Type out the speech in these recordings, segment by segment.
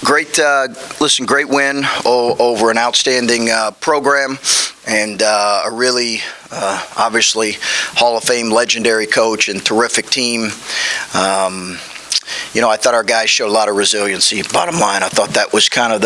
Great win over an outstanding program and a really, obviously, Hall of Fame legendary coach and terrific team. I thought our guys showed a lot of resiliency. Bottom line, I thought that was kind of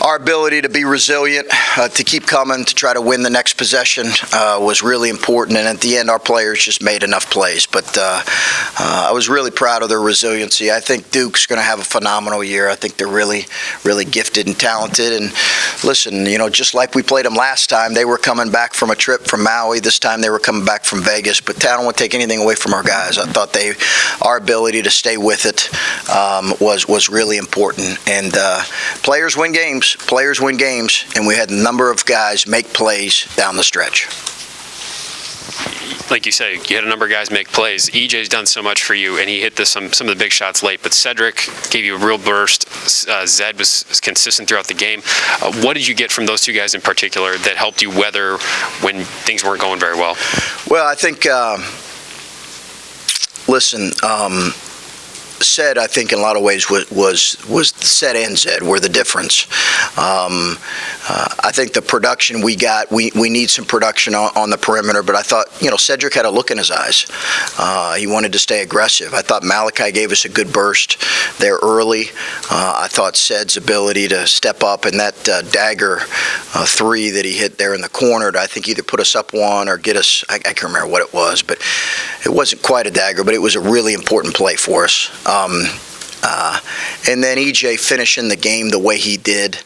our ability to be resilient, to keep coming, to try to win the next possession was really important. And at the end, our players just made enough plays. But I was really proud of their resiliency. I think Duke's going to have a phenomenal year. I think they're really, really gifted and talented. And listen, just like we played them last time, they were coming back from a trip from Maui. This time they were coming back from Vegas. But I don't want to take anything away from our guys. I thought our ability to stay with it was really important. And players win games. Players win games, and we had a number of guys make plays down the stretch. Like you say, you had a number of guys make plays. EJ's done so much for you, and he hit some of the big shots late. But Cedric gave you a real burst. Zed was consistent throughout the game. What did you get from those two guys in particular that helped you weather when things weren't going very well? Well, I think, Zed, I think, in a lot of ways was Zed and Zed were the difference. I think the production we got, we need some production on the perimeter, but I thought, Cedric had a look in his eyes. He wanted to stay aggressive. I thought Malachi gave us a good burst there early. I thought Zed's ability to step up and that dagger three that he hit there in the corner to, I think, either put us up one or get us, I can't remember what it was, but it wasn't quite a dagger, but it was a really important play for us. And then EJ finishing the game the way he did.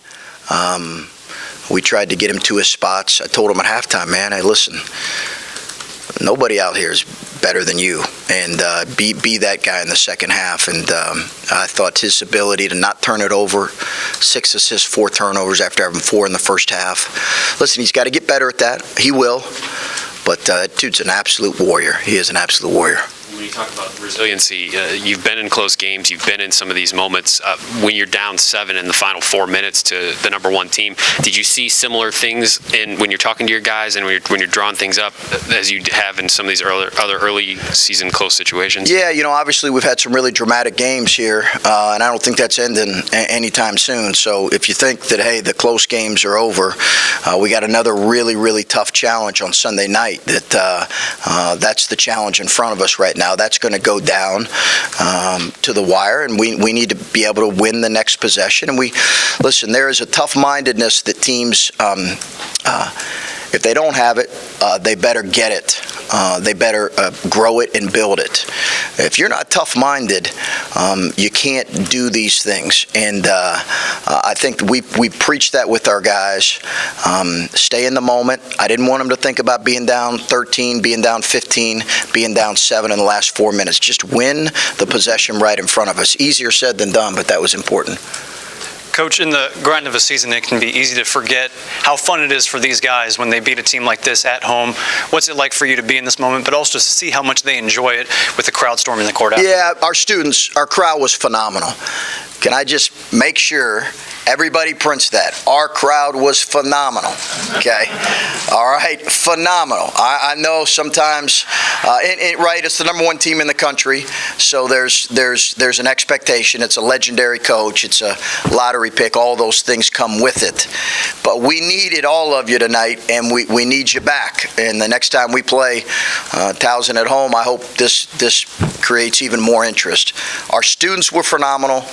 We tried to get him to his spots. I told him at halftime, man, hey, listen, nobody out here is better than you. And be that guy in the second half. And I thought his ability to not turn it over, 6 assists, 4 turnovers after having 4 in the first half. Listen, he's got to get better at that. He will. But dude's an absolute warrior. He is an absolute warrior. When you talk about resiliency, you've been in close games, you've been in some of these moments. When you're down 7 in the final 4 minutes to the number 1 team, did you see similar things when you're talking to your guys and when you're drawing things up as you have in some of these other early season close situations? Yeah, obviously we've had some really dramatic games here, and I don't think that's ending anytime soon. So if you think that, hey, the close games are over, we got another really, really tough challenge on Sunday night. That's the challenge in front of us right now. That's going to go down to the wire, and we need to be able to win the next possession. And listen, there is a tough-mindedness that teams, if they don't have it, they better get it. They better grow it and build it. If you're not tough-minded, you can't do these things. And I think we preach that with our guys. Stay in the moment. I didn't want them to think about being down 13, being down 15, being down 7 in the last 4 minutes. Just win the possession right in front of us. Easier said than done, but that was important. Coach, in the grind of a season, it can be easy to forget how fun it is for these guys when they beat a team like this at home. What's it like for you to be in this moment, but also to see how much they enjoy it with the crowd storming the court out? Yeah, our crowd was phenomenal. Can I just make sure everybody prints that? Our crowd was phenomenal, okay? All right, phenomenal. I know sometimes, right, it's the number 1 team in the country, so there's an expectation. It's a legendary coach. It's a lottery pick. All those things come with it. But we needed all of you tonight, and we need you back. And the next time we play Towson at home, I hope this creates even more interest. Our students were phenomenal.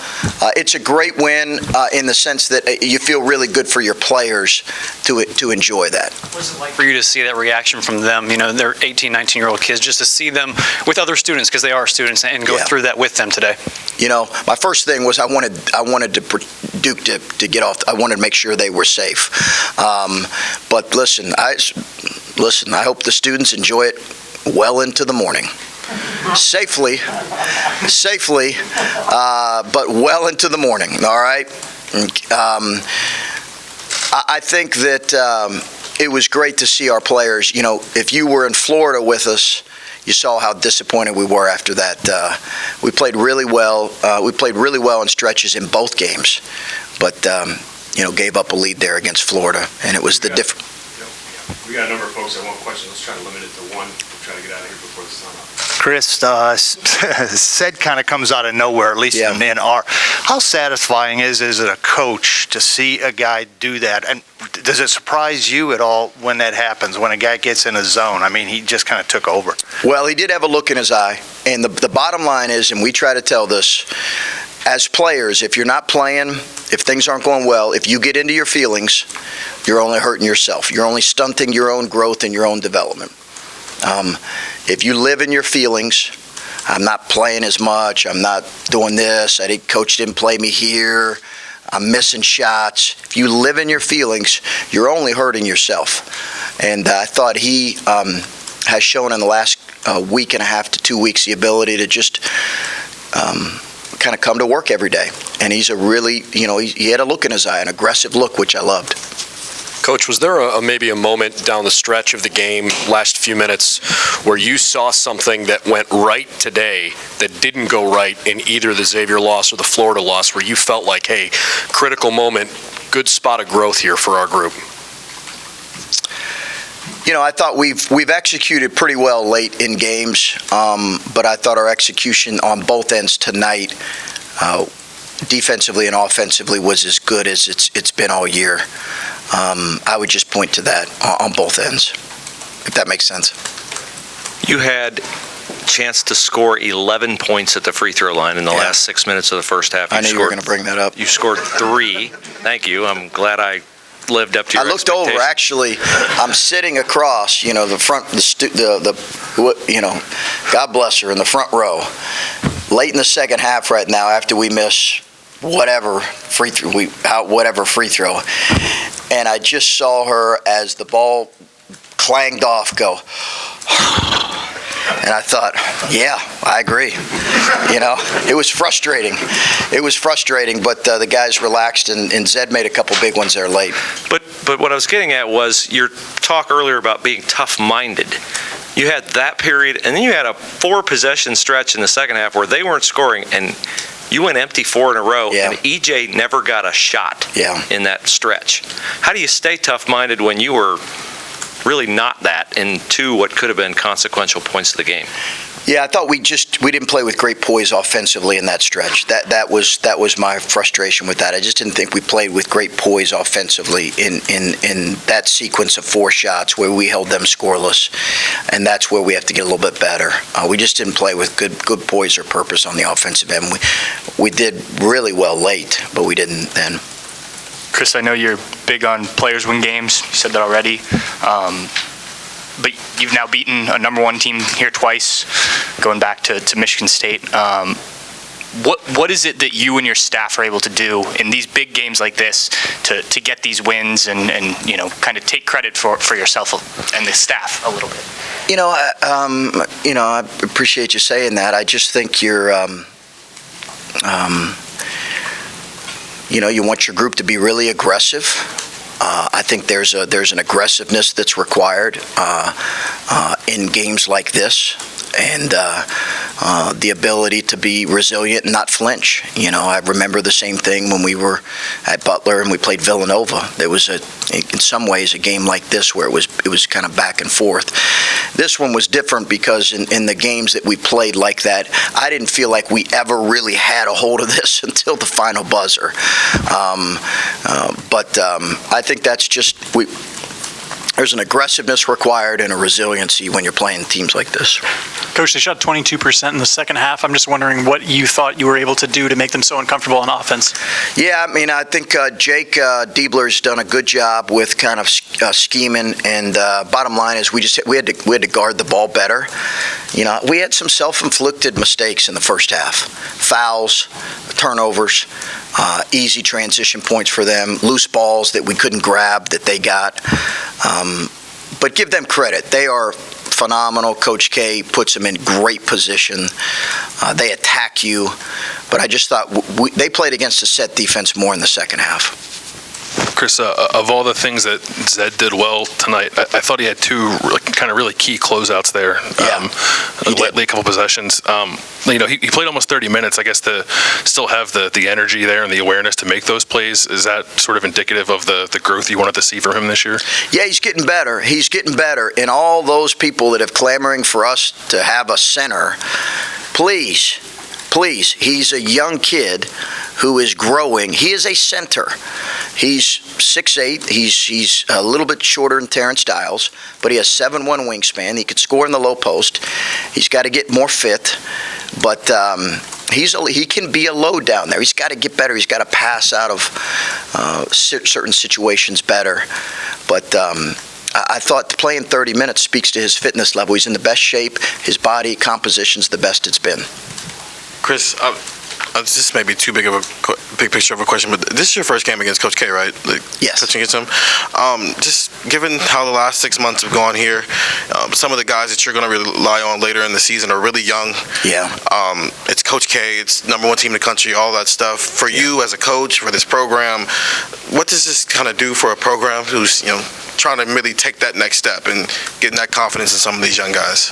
It's a great win in the sense that you feel really good for your players to enjoy that. What's it like for you to see that reaction from them? They're 18, 19-year-old kids, just to see them with other students, because they are students, and go through that with them today. My first thing was I wanted Duke to get off. I wanted to make sure they were safe. But listen, I hope the students enjoy it well into the morning. Safely, but well into the morning, all right? I think that it was great to see our players. If you were in Florida with us, you saw how disappointed we were after that. We played really well. We played really well in stretches in both games, but, gave up a lead there against Florida, and it was the difference. We got a number of folks that want questions. Let's try to limit it to one. We'll try to get out of here before the sun up. Chris, said kind of comes out of nowhere, at least in our. How satisfying is it a coach to see a guy do that? And does it surprise you at all when that happens, when a guy gets in a zone? I mean, he just kind of took over. Well, he did have a look in his eye. And the bottom line is, and we try to tell this, as players, if you're not playing, if things aren't going well, if you get into your feelings, you're only hurting yourself. You're only stunting your own growth and your own development. If you live in your feelings, I'm not playing as much, I'm not doing this, coach didn't play me here, I'm missing shots. If you live in your feelings, you're only hurting yourself. And I thought he has shown in the last week and a half to 2 weeks the ability to just kind of come to work every day. And he's a really, he had a look in his eye, an aggressive look, which I loved. Coach, was there maybe a moment down the stretch of the game, last few minutes, where you saw something that went right today that didn't go right in either the Xavier loss or the Florida loss, where you felt like, hey, critical moment, good spot of growth here for our group? I thought we've executed pretty well late in games, but I thought our execution on both ends tonight, defensively and offensively, was as good as it's been all year. I would just point to that on both ends, if that makes sense. You had a chance to score 11 points at the free throw line in the last 6 minutes of the first half. I knew you were going to bring that up. You scored 3. Thank you. I'm glad I lived up to your expectations. I looked over, actually. I'm sitting across, the front, God bless her, in the front row. Late in the second half right now, after we miss whatever free throw, and I just saw her as the ball clanged off go, and I thought, yeah, I agree. It was frustrating. But the guys relaxed, and Zed made a couple big ones there late. But what I was getting at was your talk earlier about being tough-minded. You had that period, and then you had a 4-possession stretch in the second half where they weren't scoring, and you went empty 4 in a row, and EJ never got a shot in that stretch. How do you stay tough-minded when you were really not that in 2 what could have been consequential points of the game? Yeah, I thought we didn't play with great poise offensively in that stretch. That was my frustration with that. I just didn't think we played with great poise offensively in that sequence of 4 shots where we held them scoreless, and that's where we have to get a little bit better. We just didn't play with good poise or purpose on the offensive end. We did really well late, but we didn't then. Chris, I know you're big on players win games. You said that already. But you've now beaten a number 1 team here twice, going back to Michigan State. What is it that you and your staff are able to do in these big games like this to get these wins and kind of take credit for yourself and the staff a little bit? I appreciate you saying that. I just think you're you want your group to be really aggressive. I think there's an aggressiveness that's required in games like this, and the ability to be resilient and not flinch. I remember the same thing when we were at Butler and we played Villanova. There was in some ways a game like this where it was kind of back and forth. This one was different because in the games that we played like that, I didn't feel like we ever really had a hold of this until the final buzzer. But I think that's just there's an aggressiveness required and a resiliency when you're playing teams like this. Coach, they shot 22% in the second half. I'm just wondering what you thought you were able to do to make them so uncomfortable on offense. Yeah, I think Jake Diebler's done a good job with kind of scheming, and bottom line is we had to guard the ball better. We had some self-inflicted mistakes in the first half. Fouls, turnovers, easy transition points for them, loose balls that we couldn't grab that they got. But give them credit. They are phenomenal. Coach K puts them in great position. They attack you. But I just thought they played against a set defense more in the second half. Chris, of all the things that Zed did well tonight, I thought he had two kind of really key closeouts there. Late couple possessions. He played almost 30 minutes. I guess to still have the energy there and the awareness to make those plays, is that sort of indicative of the growth you wanted to see from him this year? Yeah, he's getting better. He's getting better. And all those people that have clamoring for us to have a center, please, he's a young kid who is growing. He is a center. He's 6'8". He's a little bit shorter than Terrence Stiles, but he has 7'1" wingspan. He could score in the low post. He's got to get more fit, but he can be a load down there. He's got to get better. He's got to pass out of certain situations better. But I thought playing 30 minutes speaks to his fitness level. He's in the best shape. His body composition's the best it's been. Chris, this may be too big of a big picture of a question, but this is your first game against Coach K, right? Yes. Coaching against him. Just given how the last 6 months have gone here, some of the guys that you're going to rely on later in the season are really young. Yeah. It's Coach K. It's #1 team in the country. All that stuff. For you as a coach for this program, what does this kind of do for a program who's trying to really take that next step and getting that confidence in some of these young guys?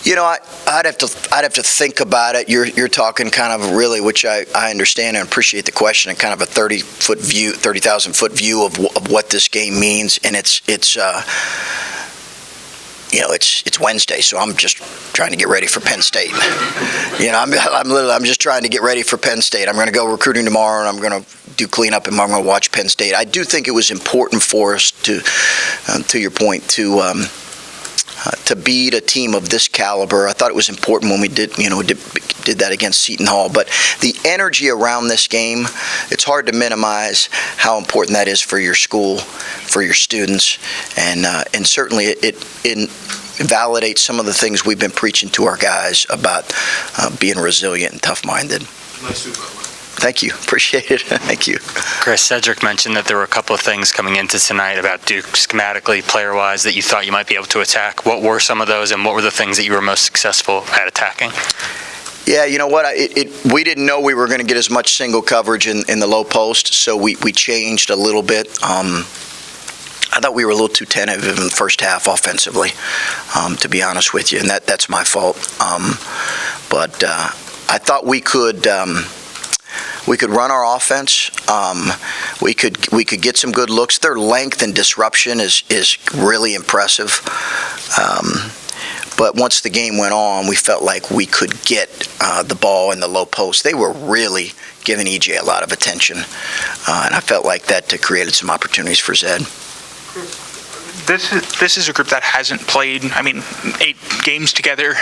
I'd have to think about it. You're talking kind of really, which I understand and appreciate the question, and kind of a 30,000-foot view of what this game means. And it's Wednesday, so I'm just trying to get ready for Penn State. I'm just trying to get ready for Penn State. I'm going to go recruiting tomorrow, and I'm going to do cleanup, and I'm going to watch Penn State. I do think it was important for us to your point, to beat a team of this caliber. I thought it was important when we did that against Seton Hall. But the energy around this game, it's hard to minimize how important that is for your school, for your students, and certainly it validates some of the things we've been preaching to our guys about being resilient and tough-minded. Nice suit, by the way. Thank you. Appreciate it. Thank you. Chris, Cedric mentioned that there were a couple of things coming into tonight about Duke schematically, player-wise, that you thought you might be able to attack. What were some of those, and what were the things that you were most successful at attacking? Yeah, you know what? We didn't know we were going to get as much single coverage in the low post, so we changed a little bit. I thought we were a little too tentative in the first half offensively, to be honest with you, and that's my fault. But I thought we could run our offense. We could get some good looks. Their length and disruption is really impressive. But once the game went on, we felt like we could get the ball in the low post. They were really giving EJ a lot of attention, and I felt like that created some opportunities for Zed. This is a group that hasn't played, 8 games together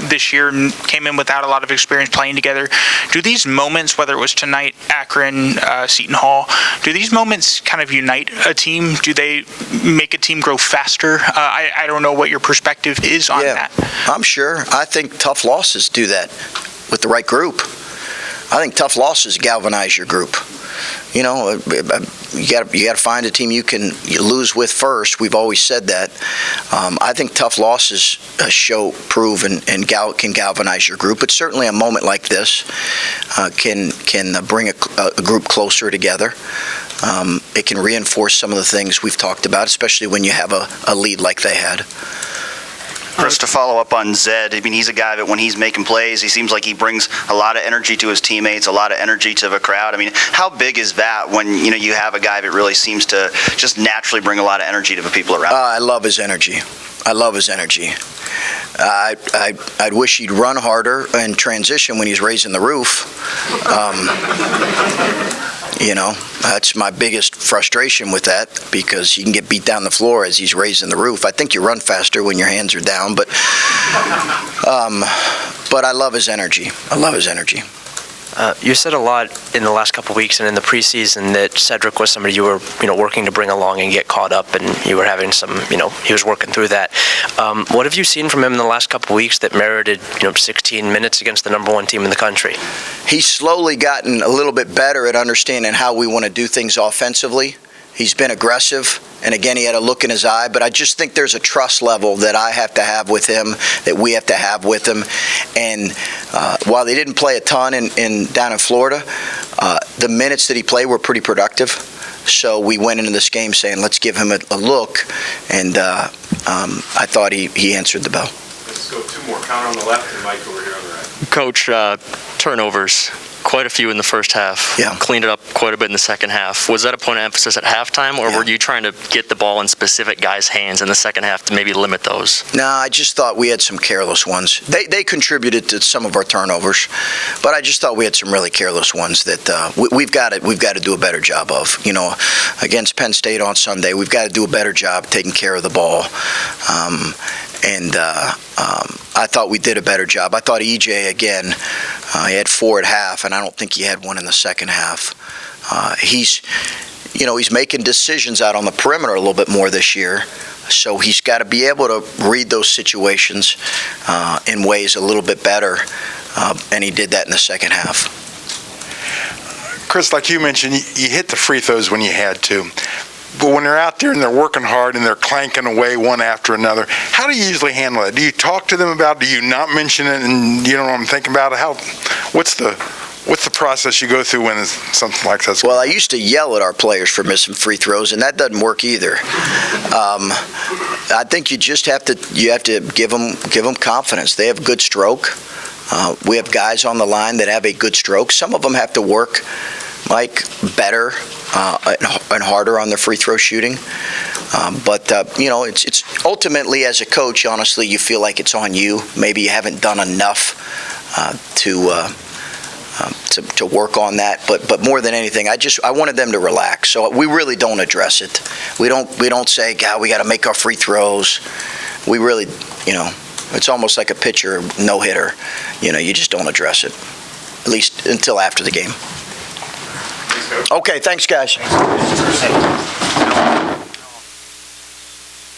this year, and came in without a lot of experience playing together. Do these moments, whether it was tonight, Akron, Seton Hall, do these moments kind of unite a team? Do they make a team grow faster? I don't know what your perspective is on that. I'm sure. I think tough losses do that with the right group. I think tough losses galvanize your group. You got to find a team you lose with first. We've always said that. I think tough losses prove and can galvanize your group. But certainly a moment like this can bring a group closer together. It can reinforce some of the things we've talked about, especially when you have a lead like they had. Chris, to follow up on Zed, he's a guy that when he's making plays, he seems like he brings a lot of energy to his teammates, a lot of energy to the crowd. How big is that when you have a guy that really seems to just naturally bring a lot of energy to the people around him? I love his energy. I'd wish he'd run harder and transition when he's raising the roof. That's my biggest frustration with that, because he can get beat down the floor as he's raising the roof. I think you run faster when your hands are down, but I love his energy. You said a lot in the last couple of weeks and in the preseason that Cedric was somebody you were, working to bring along and get caught up, and you were having some, he was working through that. What have you seen from him in the last couple of weeks that merited, 16 minutes against the #1 team in the country? He's slowly gotten a little bit better at understanding how we want to do things offensively. He's been aggressive, and again, he had a look in his eye, but I just think there's a trust level that I have to have with him, that we have to have with him. And while they didn't play a ton down in Florida, the minutes that he played were pretty productive. So we went into this game saying, let's give him a look, and I thought he answered the bell. Let's go two more. Connor on the left and Mike over here on the right. Coach, turnovers, quite a few in the first half. Yeah. Cleaned it up quite a bit in the second half. Was that a point of emphasis at halftime, or Yeah. were you trying to get the ball in specific guys' hands in the second half to maybe limit those? No, I just thought we had some careless ones. They contributed to some of our turnovers, but I just thought we had some really careless ones that we've got to do a better job of. You know, against Penn State on Sunday, we've got to do a better job taking care of the ball. I thought we did a better job. I thought EJ, again, he had 4 at half, and I don't think he had one in the second half. He's making decisions out on the perimeter a little bit more this year, so he's got to be able to read those situations in ways a little bit better, and he did that in the second half. Chris, like you mentioned, you hit the free throws when you had to. But when they're out there and they're working hard and they're clanking away one after another, how do you usually handle it? Do you talk to them about it? Do you not mention it? And you know what I'm thinking about? What's the process you go through when something like that? Well, I used to yell at our players for missing free throws, and that doesn't work either. I think you just have to give them confidence. They have good stroke. We have guys on the line that have a good stroke. Some of them have to work, Mike, better and harder on their free throw shooting. But it's ultimately, as a coach, honestly, you feel like it's on you. Maybe you haven't done enough to work on that. But more than anything, I wanted them to relax. So we really don't address it. We don't say, God, we got to make our free throws. We really, it's almost like a pitcher no-hitter. You just don't address it, at least until after the game. Okay, thanks, guys.